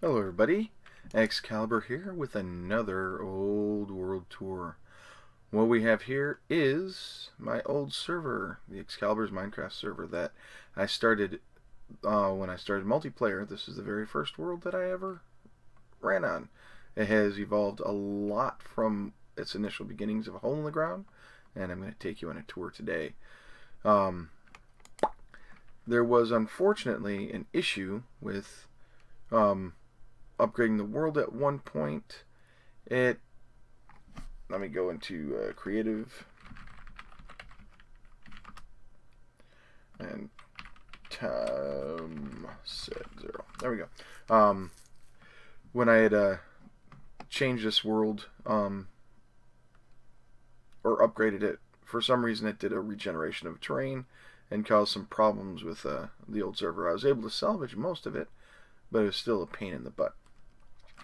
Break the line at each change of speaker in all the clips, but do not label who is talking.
Hello everybody, Excalibur here with another old world tour. What we have here is my old server, the Excalibur's Minecraft server that I started when I started multiplayer. This is the very first world that I ever ran on. It has evolved a lot from its initial beginnings of a hole in the ground, and I'm going to take you on a tour today. There was unfortunately an issue with upgrading the world at one point. Let me go into creative and time set 0. There we go. When I had changed this world or upgraded it, for some reason it did a regeneration of terrain and caused some problems with the old server. I was able to salvage most of it, but it was still a pain in the butt.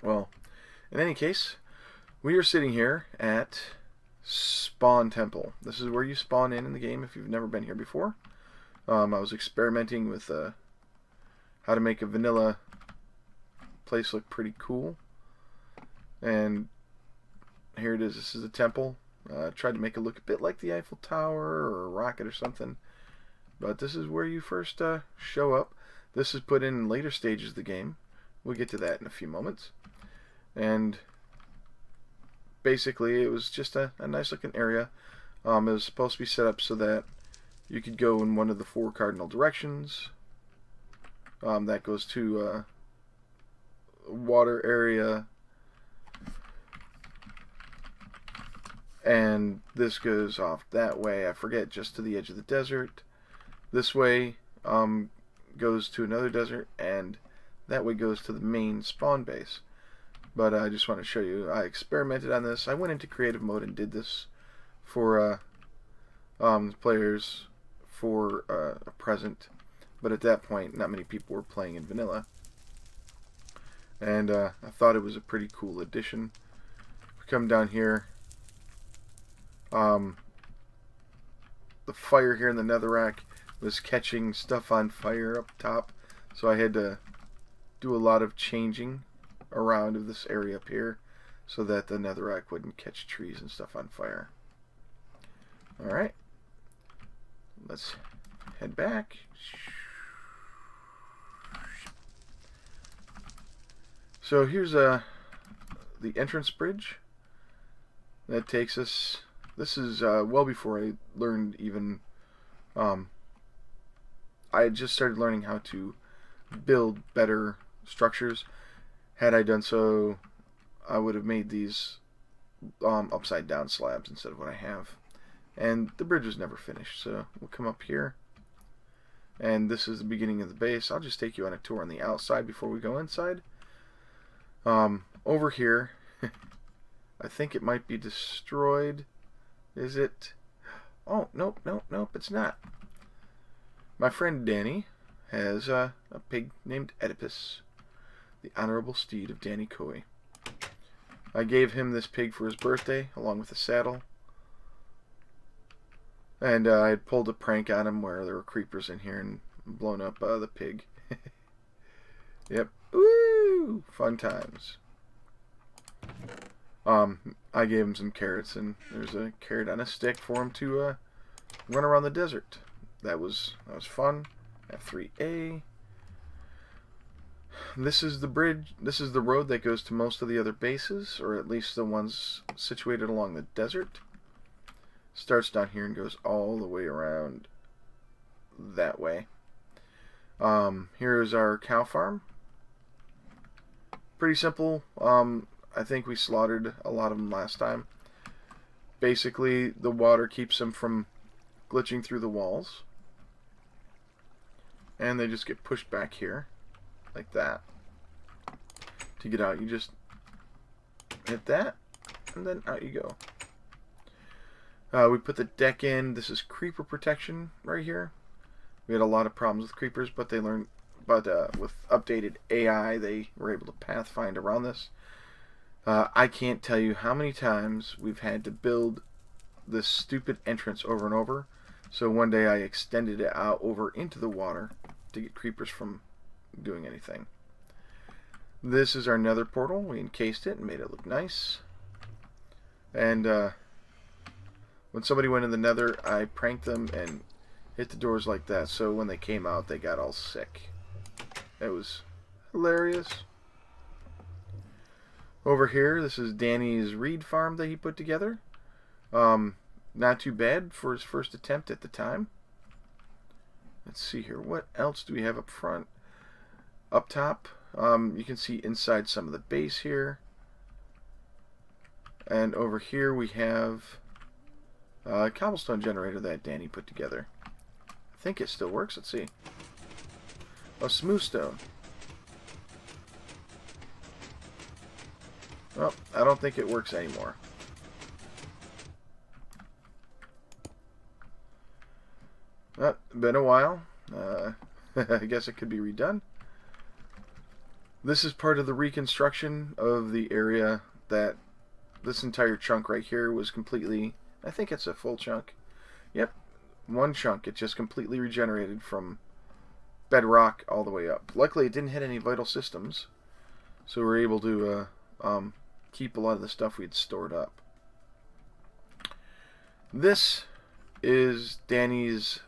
Well, in any case, we are sitting here at Spawn Temple. This is where you spawn in the game if you've never been here before. I was experimenting with how to make a vanilla place look pretty cool. And here it is. This is a temple. Tried to make it look a bit like the Eiffel Tower or a rocket or something. But this is where you first show up. This is put in later stages of the game. We'll get to that in a few moments. And basically it was just a nice looking area. It was supposed to be set up so that you could go in one of the 4 cardinal directions. That goes to water area, and this goes off that way, I forget, just to the edge of the desert. This way goes to another desert, and that way goes to the main spawn base. But I just want to show you, I experimented on this. I went into creative mode and did this for players for a present, but at that point not many people were playing in vanilla, and I thought it was a pretty cool addition. We come down here, the fire here in the netherrack was catching stuff on fire up top, so I had to do a lot of changing around of this area up here so that the netherrack wouldn't catch trees and stuff on fire. Alright, let's head back. So here's the entrance bridge that takes us. This is well before I learned even I had just started learning how to build better structures. Had I done so, I would have made these upside down slabs instead of what I have. And the bridge was never finished, so we'll come up here. And this is the beginning of the base. I'll just take you on a tour on the outside before we go inside. Over here, I think it might be destroyed. Is it? Oh, nope, it's not. My friend Danny has a pig named Oedipus, the honorable steed of Danny Coy. I gave him this pig for his birthday, along with a saddle. And I had pulled a prank on him where there were creepers in here and blown up the pig. Yep. Woo! Fun times. I gave him some carrots, and there's a carrot on a stick for him to run around the desert. That was fun. F3A. This is the bridge. This is the road that goes to most of the other bases, or at least the ones situated along the desert. Starts down here and goes all the way around that way. Here's our cow farm. Pretty simple. I think we slaughtered a lot of them last time. Basically, the water keeps them from glitching through the walls, and they just get pushed back here like that. To get out, you just hit that, and then out you go. We put the deck in. This is creeper protection right here. We had a lot of problems with creepers, but they learned. But with updated AI, they were able to pathfind around this. I can't tell you how many times we've had to build this stupid entrance over and over. So one day I extended it out over into the water to get creepers from doing anything. This is our nether portal. We encased it and made it look nice. And when somebody went in the nether, I pranked them and hit the doors like that, so when they came out, they got all sick. It was hilarious. Over here, this is Danny's reed farm that he put together. Not too bad for his first attempt at the time. Let's see here. What else do we have up front? Up top, you can see inside some of the base here. And over here we have a cobblestone generator that Danny put together. I think it still works. Let's see. A smooth stone. Well, I don't think it works anymore. Well, been a while. I guess it could be redone. This is part of the reconstruction of the area that this entire chunk right here was completely, I think it's a full chunk. Yep, one chunk. It just completely regenerated from bedrock all the way up. Luckily, it didn't hit any vital systems, so we were able to keep a lot of the stuff we had stored up. This is Danny's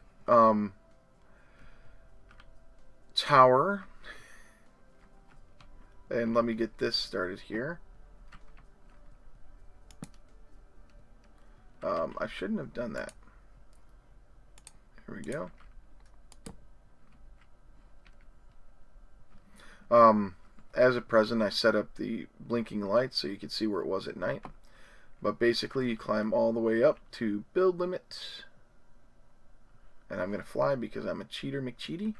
tower. And let me get this started here. I shouldn't have done that. Here we go. As a present, I set up the blinking lights so you could see where it was at night. But basically, you climb all the way up to build limit. And I'm going to fly because I'm a cheater McCheaty.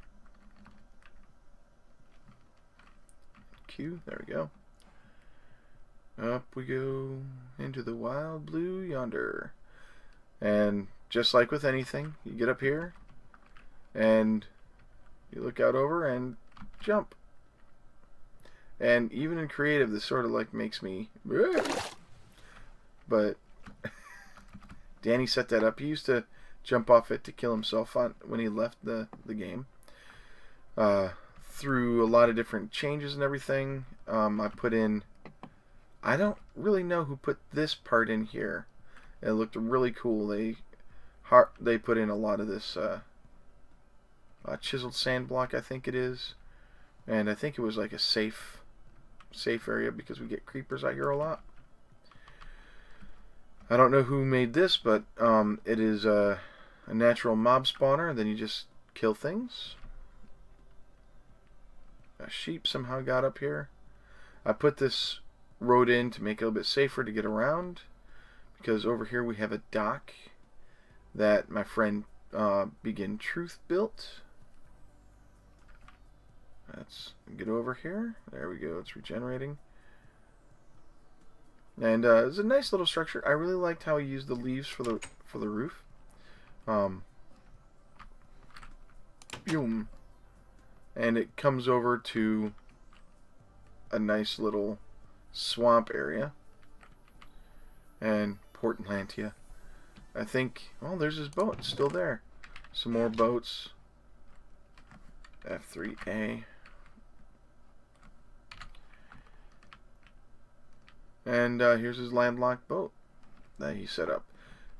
Q, there we go. Up we go into the wild blue yonder. And just like with anything, you get up here and you look out over and jump. And even in creative, this sort of like makes me... But Danny set that up. He used to jump off it to kill himself when he left the game. Through a lot of different changes and everything, I put in... I don't really know who put this part in here. It looked really cool. They put in a lot of this chiseled sand block, I think it is. And I think it was like a safe area because we get creepers out here a lot. I don't know who made this, but it is a natural mob spawner, and then you just kill things. A sheep somehow got up here. I put this road in to make it a little bit safer to get around, because over here we have a dock that my friend Begin Truth built. Let's get over here. There we go. It's regenerating. And it's a nice little structure. I really liked how he used the leaves for the roof. Boom. And it comes over to a nice little swamp area. And Portlandia. I think, well, there's his boat. It's still there. Some more boats. F3A. And here's his landlocked boat that he set up.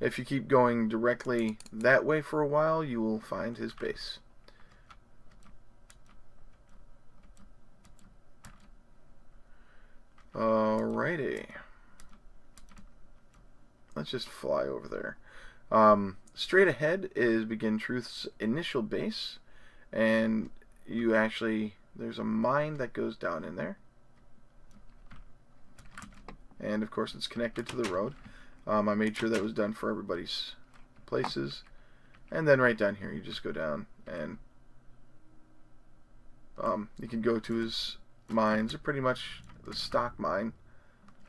If you keep going directly that way for a while, you will find his base. Alrighty. Let's just fly over there. Straight ahead is Begin Truth's initial base. And you actually, there's a mine that goes down in there. And of course it's connected to the road. I made sure that was done for everybody's places. And then right down here you just go down and you can go to his mines. They're pretty much the stock mine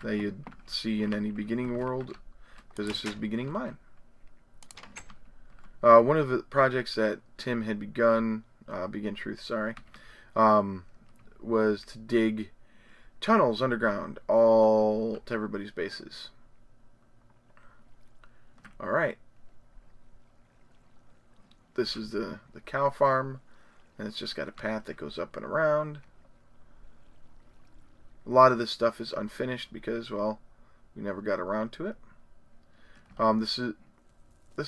that you'd see in any beginning world, because this is beginning mine. One of the projects that Tim had begun, Begin Truth, sorry, was to dig tunnels underground all to everybody's bases. Alright. This is the cow farm, and it's just got a path that goes up and around. A lot of this stuff is unfinished because, well, we never got around to it. This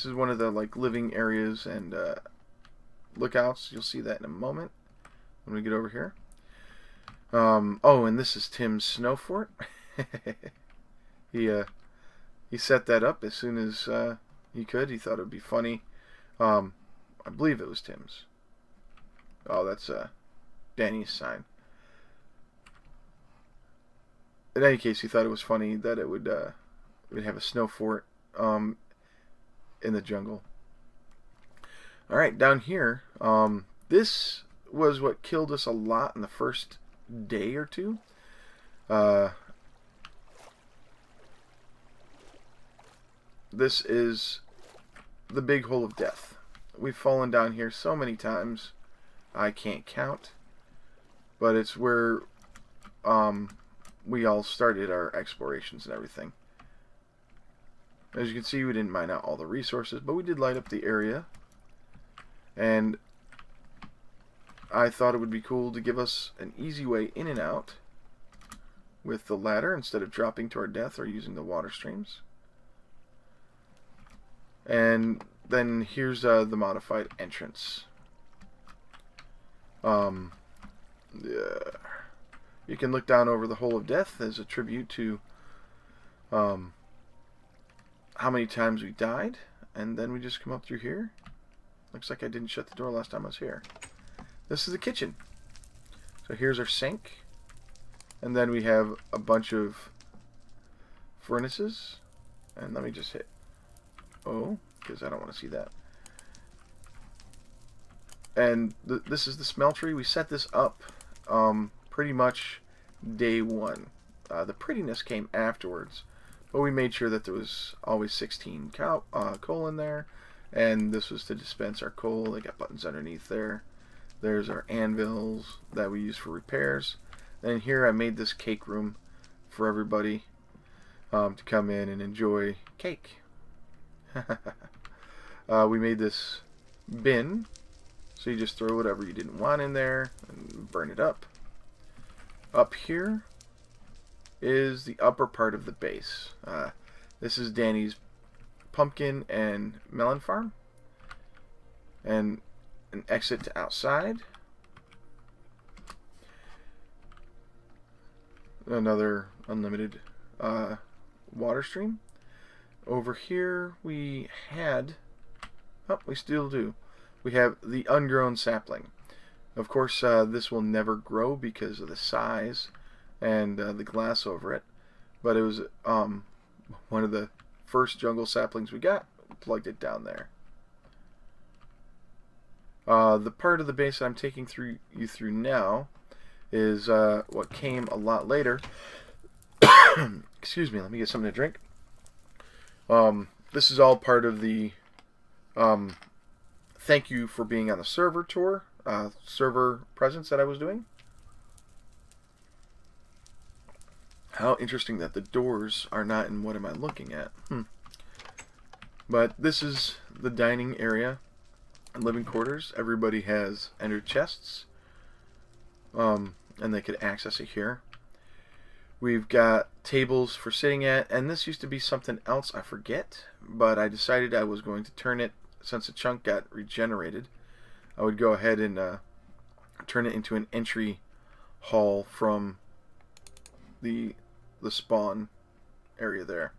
is one of the like living areas and lookouts. You'll see that in a moment when we get over here. Oh, and this is Tim's snow fort. He set that up as soon as he could. He thought it would be funny. I believe it was Tim's. Oh, that's Danny's sign. In any case, he thought it was funny that it would have a snow fort in the jungle. All right, down here, this was what killed us a lot in the first day or two. This is the big hole of death. We've fallen down here so many times, I can't count. But it's where we all started our explorations and everything. As you can see, we didn't mine out all the resources, but we did light up the area. And I thought it would be cool to give us an easy way in and out with the ladder instead of dropping to our death or using the water streams. And then here's the modified entrance. You can look down over the hole of death as a tribute to how many times we died, and then we just come up through here. Looks like I didn't shut the door last time I was here. This is the kitchen. So here's our sink, and then we have a bunch of furnaces. And let me just hit O, because I don't want to see that. And this is the smeltery. We set this up pretty much day one. The prettiness came afterwards, but we made sure that there was always 16 coal in there, and this was to dispense our coal. They got buttons underneath there. There's our anvils that we use for repairs. And here I made this cake room for everybody to come in and enjoy cake. We made this bin, so you just throw whatever you didn't want in there and burn it up. Up here is the upper part of the base. This is Danny's pumpkin and melon farm, and an exit to outside. Another unlimited water stream. Over here we had, oh, we still do, we have the ungrown sapling. Of course, this will never grow because of the size and the glass over it, but it was one of the first jungle saplings we got. Plugged it down there. The part of the base that I'm taking you through now is what came a lot later. Excuse me, let me get something to drink. This is all part of the thank you for being on the server tour, server presence that I was doing. How interesting that the doors are not in what am I looking at. But this is the dining area and living quarters. Everybody has ender chests, and they could access it here. We've got tables for sitting at, and this used to be something else, I forget, but I decided I was going to turn it, since a chunk got regenerated, I would go ahead and turn it into an entry hall from the spawn area there.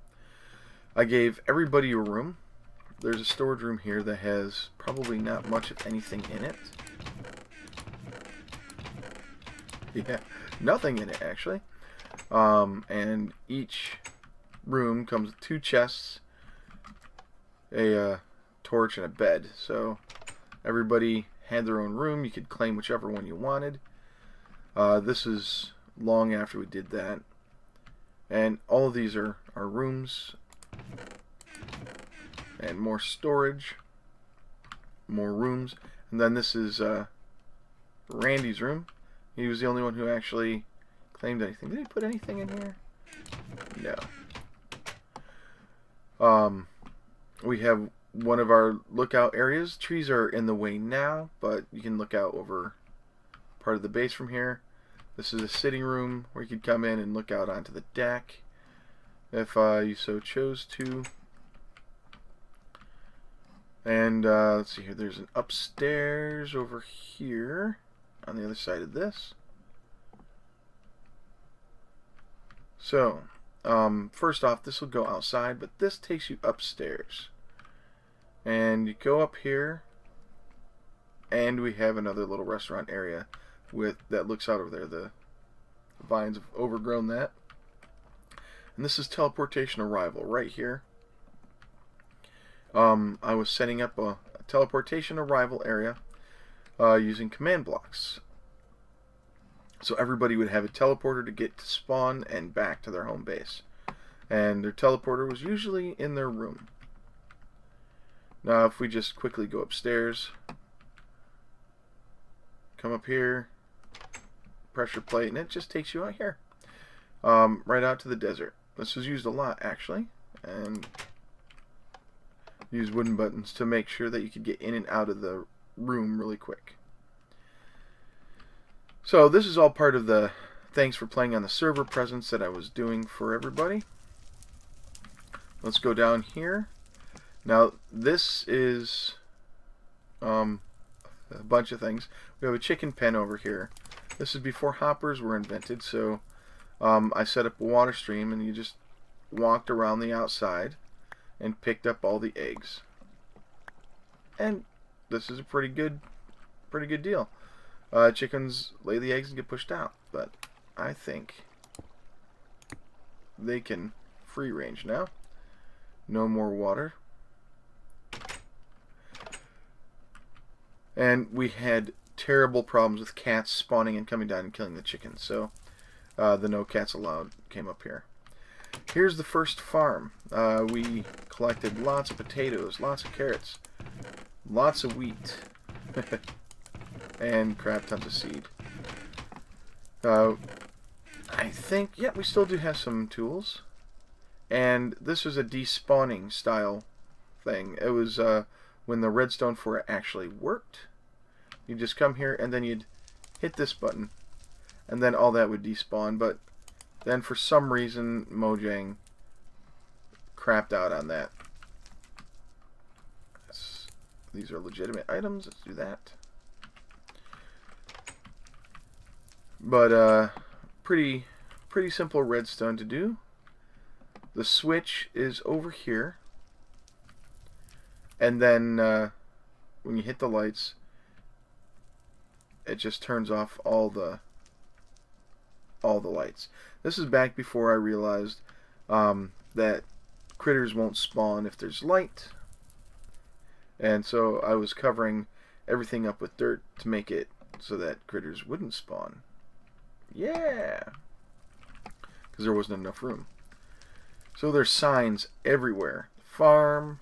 I gave everybody a room. There's a storage room here that has probably not much of anything in it. Yeah, nothing in it actually. And each room comes with 2 chests, a torch, and a bed. So everybody had their own room. You could claim whichever one you wanted. This is long after we did that. And all of these are rooms. And more storage. More rooms. And then this is Randy's room. He was the only one who actually claimed anything. Did he put anything in here? No. We have one of our lookout areas. Trees are in the way now, but you can look out over part of the base from here. This is a sitting room where you could come in and look out onto the deck if you so chose to. And let's see here, there's an upstairs over here on the other side of this. So, first off, this will go outside, but this takes you upstairs. And you go up here, and we have another little restaurant area that looks out over there. The vines have overgrown that. And this is teleportation arrival right here. I was setting up a teleportation arrival area using command blocks. So everybody would have a teleporter to get to spawn and back to their home base. And their teleporter was usually in their room. Now if we just quickly go upstairs, come up here, pressure plate, and it just takes you out here. Right out to the desert. This was used a lot actually, and use wooden buttons to make sure that you could get in and out of the room really quick. So this is all part of the thanks for playing on the server presence that I was doing for everybody. Let's go down here. Now this is a bunch of things. We have a chicken pen over here. This is before hoppers were invented, so I set up a water stream and you just walked around the outside and picked up all the eggs. And this is a pretty good deal. Chickens lay the eggs and get pushed out, but I think they can free range now. No more water. And we had terrible problems with cats spawning and coming down and killing the chickens, so the no cats allowed came up here. Here's the first farm. We collected lots of potatoes, lots of carrots, lots of wheat, and crap tons of seed. I think, yeah, we still do have some tools. And this was a despawning style thing. It was when the redstone for it actually worked. You just come here and then you'd hit this button, and then all that would despawn. But then for some reason Mojang crapped out on that. These are legitimate items. Let's do that. But pretty simple redstone to do. The switch is over here, and then when you hit the lights, it just turns off all the lights. This is back before I realized that critters won't spawn if there's light, and so I was covering everything up with dirt to make it so that critters wouldn't spawn. Yeah, because there wasn't enough room. So there's signs everywhere. Farm,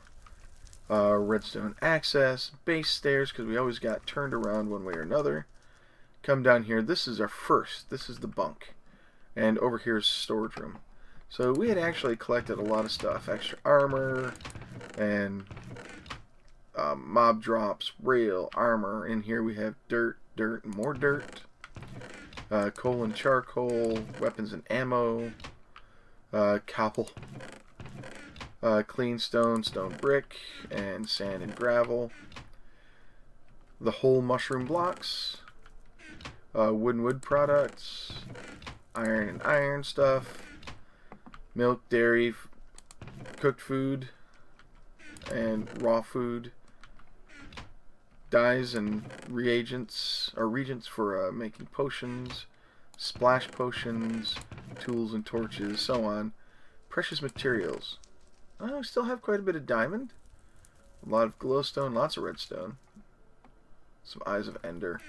redstone access, base stairs, because we always got turned around one way or another. Come down here. This is our first. This is the bunk. And over here is storage room. So we had actually collected a lot of stuff. Extra armor, and mob drops, rail, armor. In here we have dirt, and more dirt. Coal and charcoal, weapons and ammo. Cobble, clean stone brick, and sand and gravel. The whole mushroom blocks, wood products, iron and iron stuff, milk, dairy, cooked food, and raw food, dyes and reagents for making potions, splash potions, tools and torches, so on. Precious materials. I still have quite a bit of diamond, a lot of glowstone, lots of redstone, some eyes of ender,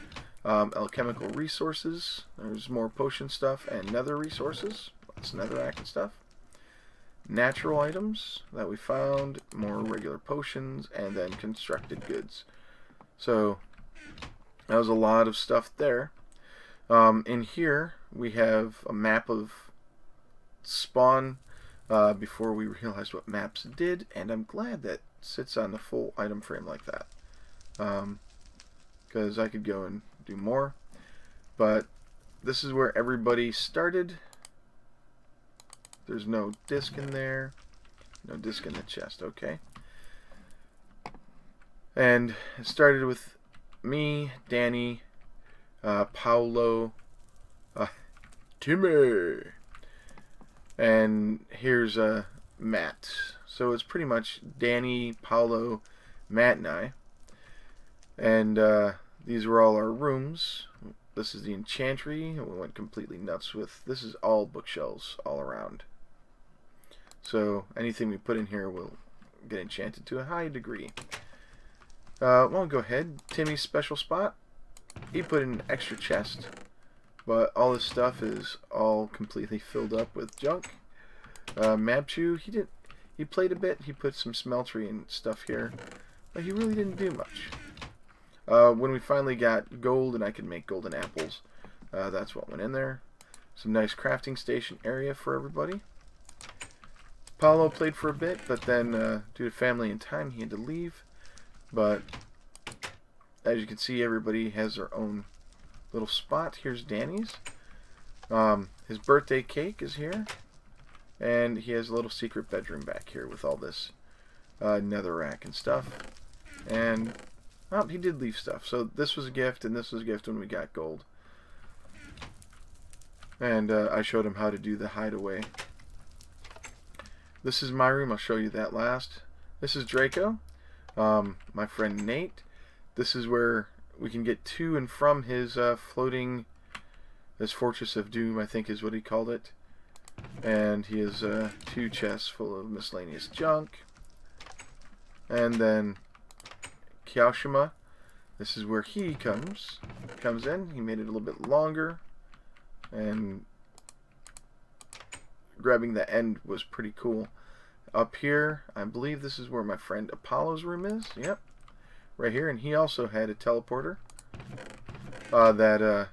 alchemical resources. There's more potion stuff and nether resources, lots of netherrack and stuff. Natural items that we found, more regular potions, and then constructed goods. So that was a lot of stuff there. In here we have a map of spawn before we realized what maps did, and I'm glad that sits on the full item frame like that, because I could go and do more. But this is where everybody started. There's no disc in there. No disc in the chest, okay. And it started with me, Danny, Paolo, Timmy, and here's Matt. So it's pretty much Danny, Paolo, Matt, and I. And these were all our rooms. This is the enchantry. We went completely nuts with. This is all bookshelves all around. So anything we put in here will get enchanted to a high degree. Well, go ahead. Timmy's special spot. He put in an extra chest, but all this stuff is all completely filled up with junk. Mabchu, he played a bit. He put some smeltery and stuff here, but he really didn't do much. When we finally got gold and I could make golden apples, that's what went in there. Some nice crafting station area for everybody. Paulo played for a bit, but then due to family and time, he had to leave. But as you can see, everybody has their own little spot. Here's Danny's. His birthday cake is here. And he has a little secret bedroom back here with all this netherrack and stuff. And he did leave stuff. So this was a gift, and this was a gift when we got gold. And I showed him how to do the hideaway. This is my room. I'll show you that last. This is Draco. My friend Nate. This is where we can get to and from his floating, his Fortress of Doom, I think is what he called it. And he has 2 chests full of miscellaneous junk. And then Kyoshima. This is where he comes in. He made it a little bit longer. And grabbing the end was pretty cool. Up here, I believe this is where my friend Apollo's room is. Yep. Right here. And he also had a teleporter that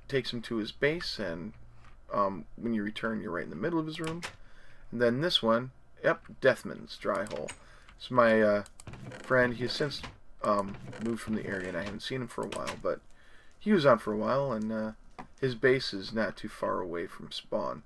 takes him to his base. And when you return, you're right in the middle of his room. And then this one, yep, Deathman's dry hole. It's my friend. He has since moved from the area, and I haven't seen him for a while. But he was on for a while, and his base is not too far away from spawn.